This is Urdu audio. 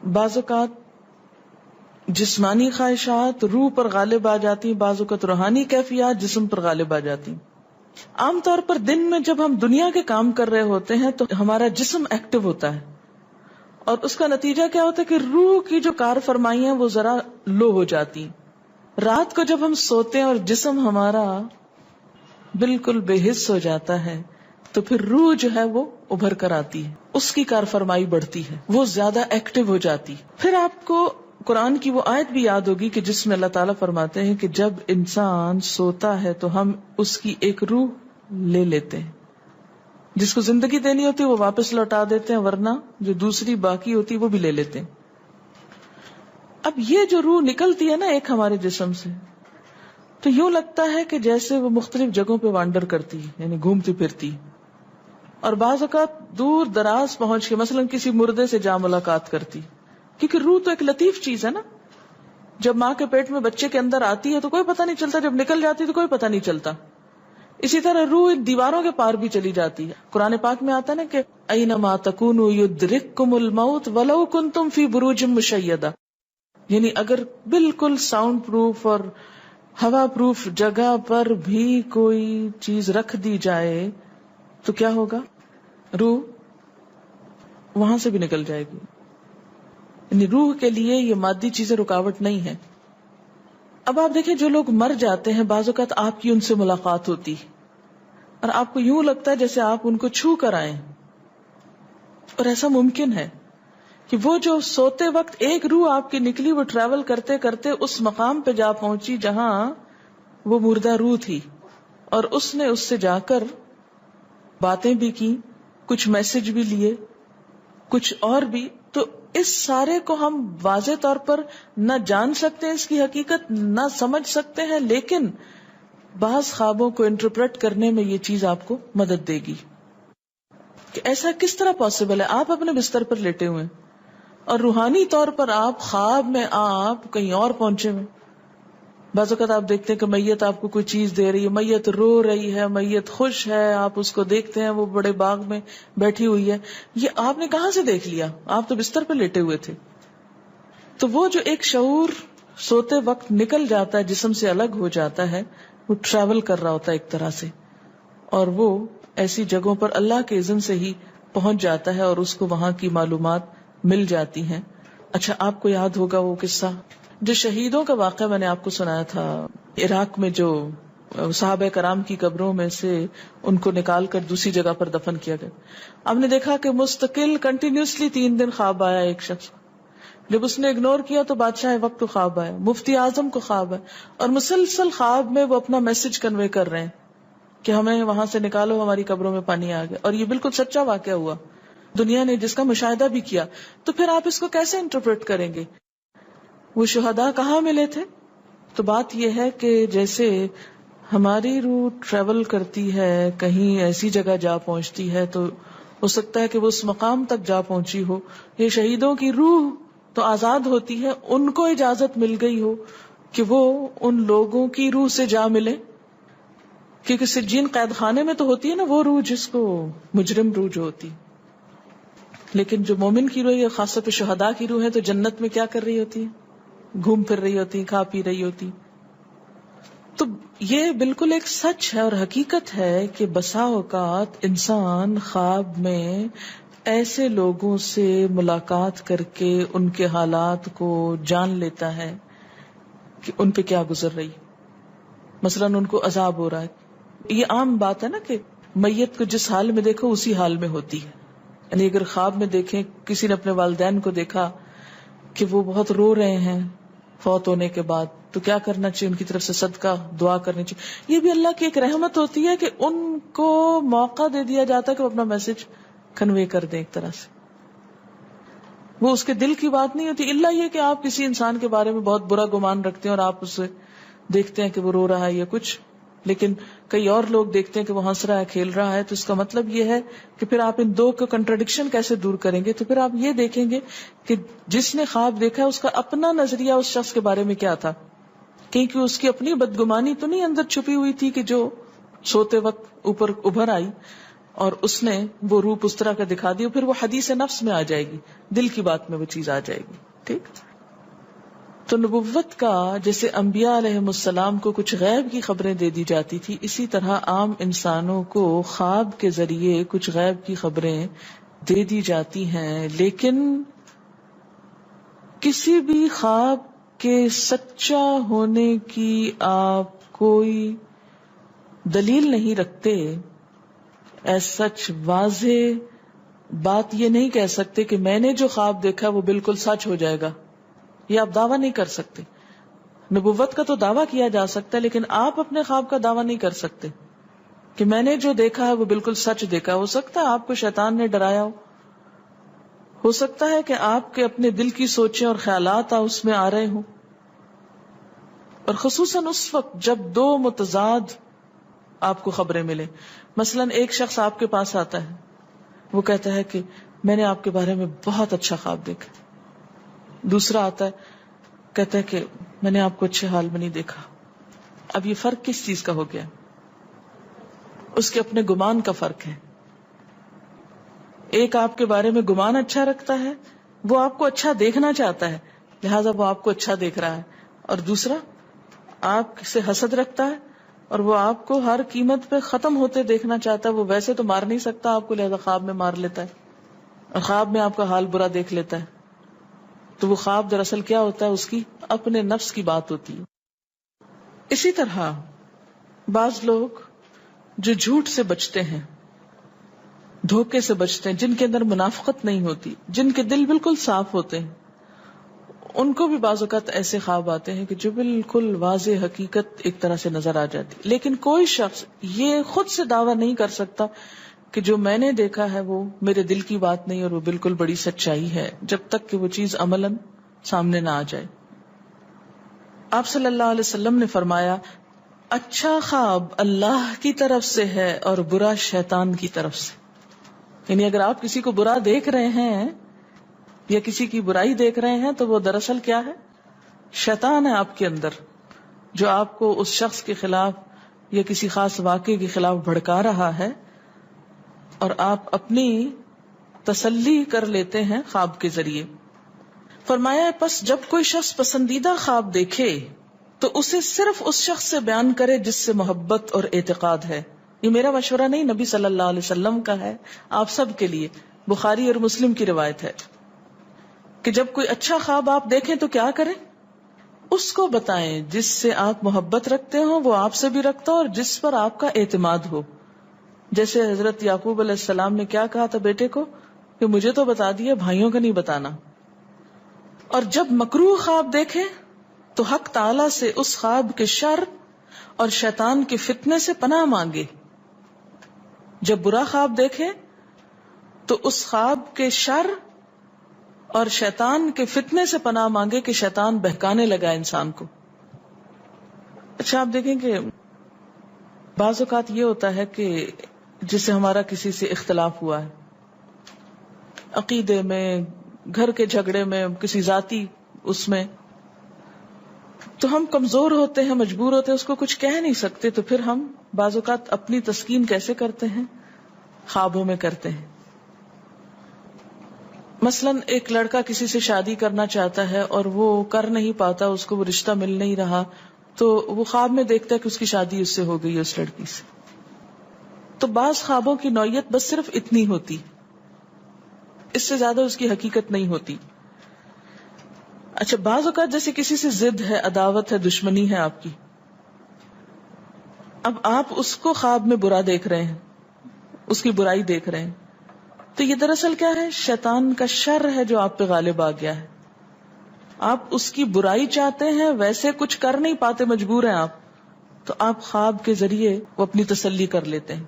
بعض اوقات جسمانی خواہشات روح پر غالب آ جاتی، بعض اوقات روحانی کیفیات جسم پر غالب آ جاتی. عام طور پر دن میں جب ہم دنیا کے کام کر رہے ہوتے ہیں تو ہمارا جسم ایکٹیو ہوتا ہے، اور اس کا نتیجہ کیا ہوتا ہے کہ روح کی جو کار فرمائی ہیں وہ ذرا لو ہو جاتی. رات کو جب ہم سوتے ہیں اور جسم ہمارا بالکل بے حس ہو جاتا ہے تو پھر روح جو ہے وہ ابھر کر آتی ہے، اس کی کار فرمائی بڑھتی ہے، وہ زیادہ ایکٹیو ہو جاتی. پھر آپ کو قرآن کی وہ آیت بھی یاد ہوگی کہ جس میں اللہ تعالیٰ فرماتے ہیں کہ جب انسان سوتا ہے تو ہم اس کی ایک روح لے لیتے ہیں، جس کو زندگی دینی ہوتی ہے وہ واپس لوٹا دیتے ہیں، ورنہ جو دوسری باقی ہوتی ہے وہ بھی لے لیتے ہیں. اب یہ جو روح نکلتی ہے نا ایک ہمارے جسم سے، تو یوں لگتا ہے کہ جیسے وہ مختلف جگہوں پہ وانڈر کرتی ہے، یعنی گھومتی پھرتی، اور بعض اوقات دور دراز پہنچ کے مثلا کسی مردے سے جا ملاقات کرتی، کیونکہ روح تو ایک لطیف چیز ہے نا. جب ماں کے پیٹ میں بچے کے اندر آتی ہے تو کوئی پتہ نہیں چلتا، جب نکل جاتی تو کوئی پتہ نہیں چلتا. اسی طرح روح دیواروں کے پار بھی چلی جاتی ہے. قرآن پاک میں آتا ہے نا کہ اینما تکونوا یدرککم الموت ولو کنتم فی بروج مشیدہ، یعنی اگر بالکل ساؤنڈ پروف اور ہوا پروف جگہ پر بھی کوئی چیز رکھ دی جائے تو کیا ہوگا؟ روح وہاں سے بھی نکل جائے گی. یعنی روح کے لیے یہ مادی چیزیں رکاوٹ نہیں ہے. اب آپ دیکھیں جو لوگ مر جاتے ہیں بعض اوقات آپ کی ان سے ملاقات ہوتی اور آپ کو یوں لگتا ہے جیسے آپ ان کو چھو کر آئیں، اور ایسا ممکن ہے کہ وہ جو سوتے وقت ایک روح آپ کی نکلی وہ ٹریول کرتے کرتے اس مقام پہ جا پہنچی جہاں وہ مردہ روح تھی، اور اس نے اس سے جا کر باتیں بھی کی، کچھ میسج بھی لیے، کچھ اور بھی. تو اس سارے کو ہم واضح طور پر نہ جان سکتے ہیں، اس کی حقیقت نہ سمجھ سکتے ہیں، لیکن بعض خوابوں کو انٹرپریٹ کرنے میں یہ چیز آپ کو مدد دے گی کہ ایسا کس طرح پاسبل ہے. آپ اپنے بستر پر لیٹے ہوئے اور روحانی طور پر آپ خواب میں آپ کہیں اور پہنچے ہوئے. بعض اوقات آپ دیکھتے ہیں کہ میت آپ کو کوئی چیز دے رہی ہے، میت رو رہی ہے، میت خوش ہے، آپ اس کو دیکھتے ہیں وہ بڑے باغ میں بیٹھی ہوئی ہے. یہ آپ نے کہاں سے دیکھ لیا؟ آپ تو بستر پہ لیٹے ہوئے تھے. تو وہ جو ایک شعور سوتے وقت نکل جاتا ہے، جسم سے الگ ہو جاتا ہے، وہ ٹریول کر رہا ہوتا ہے ایک طرح سے، اور وہ ایسی جگہوں پر اللہ کے اذن سے ہی پہنچ جاتا ہے اور اس کو وہاں کی معلومات مل جاتی ہیں. اچھا آپ کو یاد ہوگا وہ قصہ جو شہیدوں کا واقعہ میں نے آپ کو سنایا تھا، عراق میں جو صحابہ کرام کی قبروں میں سے ان کو نکال کر دوسری جگہ پر دفن کیا گیا. آپ نے دیکھا کہ مستقل کنٹینیوسلی 3 دن خواب آیا ایک شخص، جب اس نے اگنور کیا تو بادشاہ وقت کو خواب آیا، مفتی اعظم کو خواب ہے، اور مسلسل خواب میں وہ اپنا میسج کنوے کر رہے ہیں کہ ہمیں وہاں سے نکالو، ہماری قبروں میں پانی آ گیا. اور یہ بالکل سچا واقعہ ہوا، دنیا نے جس کا مشاہدہ بھی کیا. تو پھر آپ اس کو کیسے انٹرپریٹ کریں گے؟ وہ شہداء کہاں ملے تھے؟ تو بات یہ ہے کہ جیسے ہماری روح ٹریول کرتی ہے، کہیں ایسی جگہ جا پہنچتی ہے تو ہو سکتا ہے کہ وہ اس مقام تک جا پہنچی ہو. یہ شہیدوں کی روح تو آزاد ہوتی ہے، ان کو اجازت مل گئی ہو کہ وہ ان لوگوں کی روح سے جا ملے، کیونکہ سجین قید خانے میں تو ہوتی ہے نا وہ روح جس کو مجرم روح جو ہوتی. لیکن جو مومن کی روح ہے، خاص طور پہ شہداء کی روح ہے، تو جنت میں کیا کر رہی ہوتی ہے؟ گھوم پھر رہی ہوتی، کھا پی رہی ہوتی. تو یہ بالکل ایک سچ ہے اور حقیقت ہے کہ بسا اوقات انسان خواب میں ایسے لوگوں سے ملاقات کر کے ان کے حالات کو جان لیتا ہے کہ ان پہ کیا گزر رہی. مثلا ان کو عذاب ہو رہا ہے. یہ عام بات ہے نا کہ میت کو جس حال میں دیکھو اسی حال میں ہوتی ہے. یعنی اگر خواب میں دیکھیں کسی نے اپنے والدین کو دیکھا کہ وہ بہت رو رہے ہیں فوت ہونے کے بعد، تو کیا کرنا چاہیے؟ ان کی طرف سے صدقہ دعا کرنی چاہیے. یہ بھی اللہ کی ایک رحمت ہوتی ہے کہ ان کو موقع دے دیا جاتا ہے کہ وہ اپنا میسج کنوے کر دیں. ایک طرح سے وہ اس کے دل کی بات نہیں ہوتی، الا یہ کہ آپ کسی انسان کے بارے میں بہت برا گمان رکھتے ہیں اور آپ اسے دیکھتے ہیں کہ وہ رو رہا ہے یا کچھ، لیکن کئی اور لوگ دیکھتے ہیں کہ وہ ہنس رہا ہے، کھیل رہا ہے. تو اس کا مطلب یہ ہے کہ پھر آپ ان دو کو کنٹراڈکشن کیسے دور کریں گے؟ تو پھر آپ یہ دیکھیں گے کہ جس نے خواب دیکھا اس کا اپنا نظریہ اس شخص کے بارے میں کیا تھا، کیونکہ اس کی اپنی بدگمانی تو نہیں اندر چھپی ہوئی تھی کہ جو سوتے وقت اوپر ابھر آئی. اور اس نے وہ روپ اس طرح کا دکھا دیا، پھر وہ حدیث نفس میں آ جائے گی، دل کی بات میں وہ چیز آ جائے گی. ٹھیک. تو نبوت کا جیسے انبیاء علیہ السلام کو کچھ غیب کی خبریں دے دی جاتی تھی، اسی طرح عام انسانوں کو خواب کے ذریعے کچھ غیب کی خبریں دے دی جاتی ہیں. لیکن کسی بھی خواب کے سچا ہونے کی آپ کوئی دلیل نہیں رکھتے. ایس سچ واضح بات یہ نہیں کہہ سکتے کہ میں نے جو خواب دیکھا وہ بالکل سچ ہو جائے گا، یہ آپ دعویٰ نہیں کر سکتے. نبوت کا تو دعویٰ کیا جا سکتا ہے، لیکن آپ اپنے خواب کا دعویٰ نہیں کر سکتے کہ میں نے جو دیکھا ہے وہ بالکل سچ دیکھا. ہو سکتا ہے آپ کو شیطان نے ڈرایا ہو سکتا ہے کہ آپ کے اپنے دل کی سوچیں اور خیالات اس میں آ رہے ہوں. اور خصوصاً اس وقت جب دو متضاد آپ کو خبریں ملیں. مثلاً ایک شخص آپ کے پاس آتا ہے، وہ کہتا ہے کہ میں نے آپ کے بارے میں بہت اچھا خواب دیکھا. دوسرا آتا ہے، کہتا ہے کہ میں نے آپ کو اچھے حال میں نہیں دیکھا. اب یہ فرق کس چیز کا ہو گیا؟ اس کے اپنے گمان کا فرق ہے. ایک آپ کے بارے میں گمان اچھا رکھتا ہے، وہ آپ کو اچھا دیکھنا چاہتا ہے، لہذا وہ آپ کو اچھا دیکھ رہا ہے. اور دوسرا آپ سے حسد رکھتا ہے اور وہ آپ کو ہر قیمت پہ ختم ہوتے دیکھنا چاہتا ہے. وہ ویسے تو مار نہیں سکتا آپ کو، لہذا خواب میں مار لیتا ہے اور خواب میں آپ کا حال برا دیکھ لیتا ہے. تو وہ خواب دراصل کیا ہوتا ہے؟ اس کی اپنے نفس کی بات ہوتی ہے. اسی طرح بعض لوگ جو جھوٹ سے بچتے ہیں، دھوکے سے بچتے ہیں، جن کے اندر منافقت نہیں ہوتی، جن کے دل بالکل صاف ہوتے ہیں، ان کو بھی بعض اوقات ایسے خواب آتے ہیں کہ جو بالکل واضح حقیقت ایک طرح سے نظر آ جاتی. لیکن کوئی شخص یہ خود سے دعویٰ نہیں کر سکتا کہ جو میں نے دیکھا ہے وہ میرے دل کی بات نہیں اور وہ بالکل بڑی سچائی ہے، جب تک کہ وہ چیز عملاً سامنے نہ آ جائے. آپ صلی اللہ علیہ وسلم نے فرمایا، اچھا خواب اللہ کی طرف سے ہے اور برا شیطان کی طرف سے. یعنی اگر آپ کسی کو برا دیکھ رہے ہیں یا کسی کی برائی دیکھ رہے ہیں تو وہ دراصل کیا ہے؟ شیطان ہے آپ کے اندر، جو آپ کو اس شخص کے خلاف یا کسی خاص واقعے کے خلاف بھڑکا رہا ہے، اور آپ اپنی تسلی کر لیتے ہیں خواب کے ذریعے. فرمایا پس جب کوئی شخص پسندیدہ خواب دیکھے تو اسے صرف اس شخص سے بیان کرے جس سے محبت اور اعتقاد ہے. یہ میرا مشورہ نہیں، نبی صلی اللہ علیہ وسلم کا ہے آپ سب کے لیے. بخاری اور مسلم کی روایت ہے کہ جب کوئی اچھا خواب آپ دیکھیں تو کیا کریں؟ اس کو بتائیں جس سے آپ محبت رکھتے ہو، وہ آپ سے بھی رکھتا ہو اور جس پر آپ کا اعتماد ہو. جیسے حضرت یعقوب علیہ السلام نے کیا کہا تھا بیٹے کو کہ مجھے تو بتا دیا، بھائیوں کا نہیں بتانا. اور جب مکروہ خواب دیکھیں تو حق تعالی سے اس خواب کے شر اور شیطان کے فتنے سے پناہ مانگے. جب برا خواب دیکھیں تو اس خواب کے شر اور شیطان کے فتنے سے پناہ مانگے کہ شیطان بہکانے لگا انسان کو. اچھا آپ دیکھیں کہ بعض اوقات یہ ہوتا ہے کہ جسے ہمارا کسی سے اختلاف ہوا ہے، عقیدے میں، گھر کے جھگڑے میں، کسی ذاتی اس میں، تو ہم کمزور ہوتے ہیں، مجبور ہوتے ہیں، اس کو کچھ کہہ نہیں سکتے. تو پھر ہم بعض اوقات اپنی تسکین کیسے کرتے ہیں؟ خوابوں میں کرتے ہیں. مثلاً ایک لڑکا کسی سے شادی کرنا چاہتا ہے اور وہ کر نہیں پاتا، اس کو وہ رشتہ مل نہیں رہا، تو وہ خواب میں دیکھتا ہے کہ اس کی شادی اس سے ہو گئی ہے، اس لڑکی سے. تو بعض خوابوں کی نوعیت بس صرف اتنی ہوتی، اس سے زیادہ اس کی حقیقت نہیں ہوتی. اچھا بعض اوقات جیسے کسی سے ضد ہے، عداوت ہے، دشمنی ہے آپ کی، اب آپ اس کو خواب میں برا دیکھ رہے ہیں، اس کی برائی دیکھ رہے ہیں، تو یہ دراصل کیا ہے؟ شیطان کا شر ہے جو آپ پہ غالب آ گیا ہے. آپ اس کی برائی چاہتے ہیں، ویسے کچھ کر نہیں پاتے، مجبور ہیں آپ، تو آپ خواب کے ذریعے وہ اپنی تسلی کر لیتے ہیں.